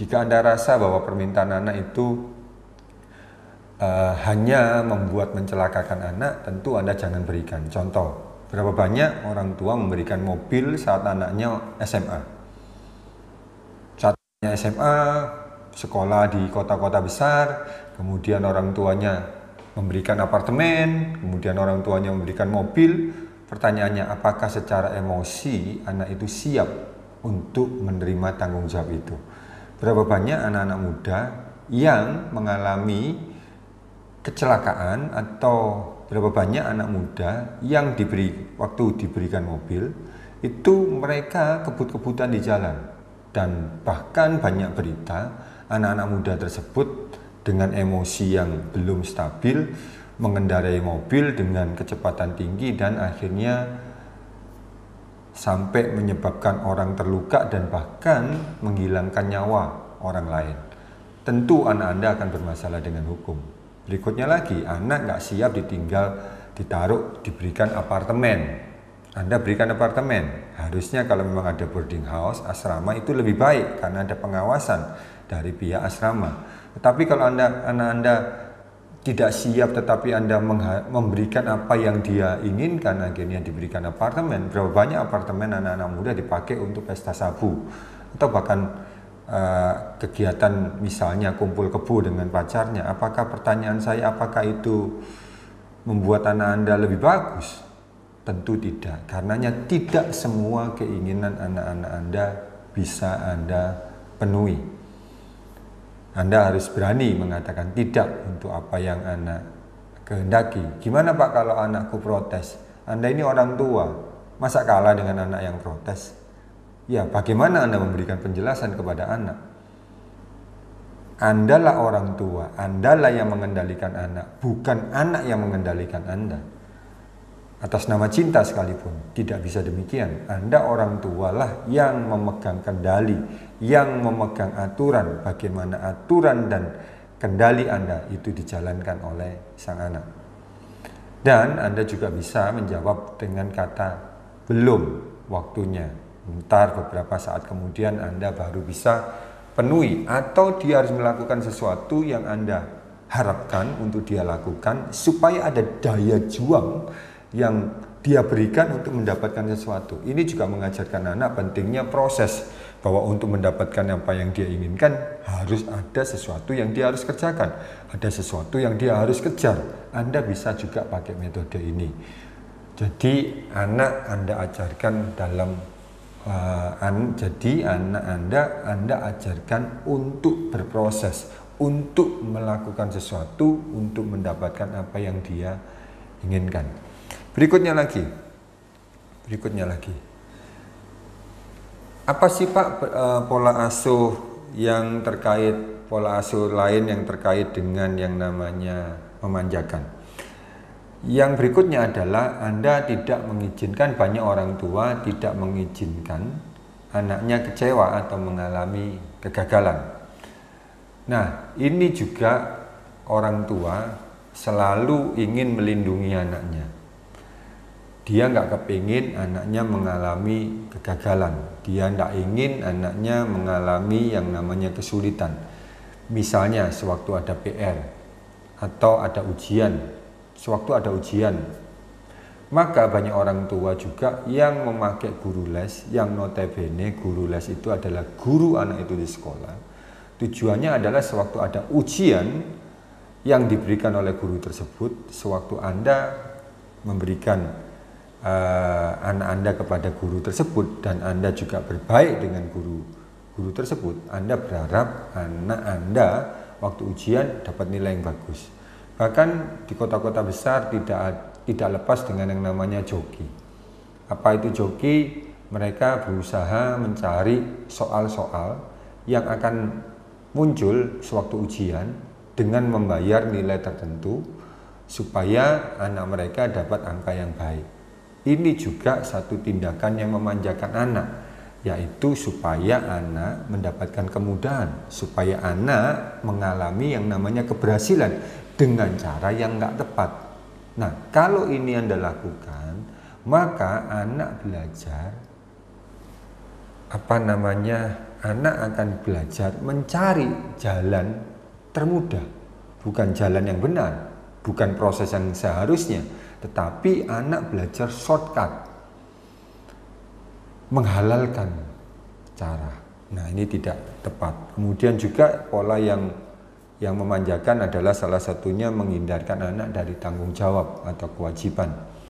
Jika Anda rasa bahwa permintaan anak itu hanya membuat mencelakakan anak, tentu Anda jangan berikan. Contoh, berapa banyak orang tua memberikan mobil saat anaknya SMA. Saat anaknya SMA, sekolah di kota-kota besar, kemudian orang tuanya memberikan apartemen, kemudian orang tuanya memberikan mobil. Pertanyaannya, apakah secara emosi anak itu siap untuk menerima tanggung jawab itu? Berapa banyak anak-anak muda yang mengalami kecelakaan, atau berapa banyak anak muda yang waktu diberikan mobil itu mereka kebut-kebutan di jalan, dan bahkan banyak berita anak-anak muda tersebut dengan emosi yang belum stabil mengendarai mobil dengan kecepatan tinggi dan akhirnya sampai menyebabkan orang terluka dan bahkan menghilangkan nyawa orang lain. Tentu anak Anda akan bermasalah dengan hukum. Berikutnya lagi, anak nggak siap diberikan apartemen. Anda berikan apartemen, harusnya kalau memang ada boarding house, asrama itu lebih baik karena ada pengawasan dari pihak asrama. Tetapi kalau anak Anda tidak siap tetapi Anda memberikan apa yang dia inginkan, akhirnya diberikan apartemen. Berapa banyak apartemen anak-anak muda dipakai untuk pesta sabu atau bahkan kegiatan misalnya kumpul kebo dengan pacarnya. Pertanyaan saya, apakah itu membuat anak Anda lebih bagus? Tentu tidak, karenanya tidak semua keinginan anak-anak Anda bisa Anda penuhi. Anda harus berani mengatakan tidak untuk apa yang anak kehendaki. Gimana Pak kalau anakku protes? Anda ini orang tua, masa kalah dengan anak yang protes? Ya, bagaimana Anda memberikan penjelasan kepada anak? Andalah orang tua, Andalah yang mengendalikan anak, bukan anak yang mengendalikan Anda. Atas nama cinta sekalipun, tidak bisa demikian. Anda orang tualah yang memegang kendali, yang memegang aturan, bagaimana aturan dan kendali Anda itu dijalankan oleh sang anak. Dan Anda juga bisa menjawab dengan kata belum waktunya. Ntar beberapa saat kemudian Anda baru bisa penuhi, atau dia harus melakukan sesuatu yang Anda harapkan untuk dia lakukan supaya ada daya juang yang dia berikan untuk mendapatkan sesuatu. Ini juga mengajarkan anak pentingnya proses, bahwa untuk mendapatkan apa yang dia inginkan harus ada sesuatu yang dia harus kerjakan, ada sesuatu yang dia harus kejar. Anda bisa juga pakai metode ini. Jadi anak Anda ajarkan jadi anak Anda ajarkan untuk berproses, untuk melakukan sesuatu, untuk mendapatkan apa yang dia inginkan. Berikutnya lagi. Apa sih Pak pola asuh lain yang terkait dengan yang namanya memanjakan? Yang berikutnya adalah Anda tidak mengizinkan, banyak orang tua tidak mengizinkan anaknya kecewa atau mengalami kegagalan. Nah, ini juga orang tua selalu ingin melindungi anaknya. Dia nggak kepingin anaknya mengalami kegagalan. Dia nggak ingin anaknya mengalami yang namanya kesulitan. Misalnya sewaktu ada PR atau ada ujian. Maka banyak orang tua juga yang memakai guru les, yang notabene guru les itu adalah guru anak itu di sekolah. Tujuannya adalah sewaktu ada ujian yang diberikan oleh guru tersebut, sewaktu Anda memberikan anak Anda kepada guru tersebut dan Anda juga berbaik dengan guru tersebut, Anda berharap anak Anda waktu ujian dapat nilai yang bagus. Bahkan di kota-kota besar tidak lepas dengan yang namanya joki. Apa itu joki? Mereka berusaha mencari soal-soal yang akan muncul sewaktu ujian dengan membayar nilai tertentu supaya anak mereka dapat angka yang baik. Ini juga satu tindakan yang memanjakan anak, yaitu supaya anak mendapatkan kemudahan, supaya anak mengalami yang namanya keberhasilan dengan cara yang nggak tepat. Nah, kalau ini Anda lakukan, maka anak belajar anak akan belajar mencari jalan termudah, bukan jalan yang benar, bukan proses yang seharusnya, tetapi anak belajar shortcut, menghalalkan cara. Nah, ini tidak tepat. Kemudian juga pola yang memanjakan adalah salah satunya menghindarkan anak dari tanggung jawab atau kewajiban.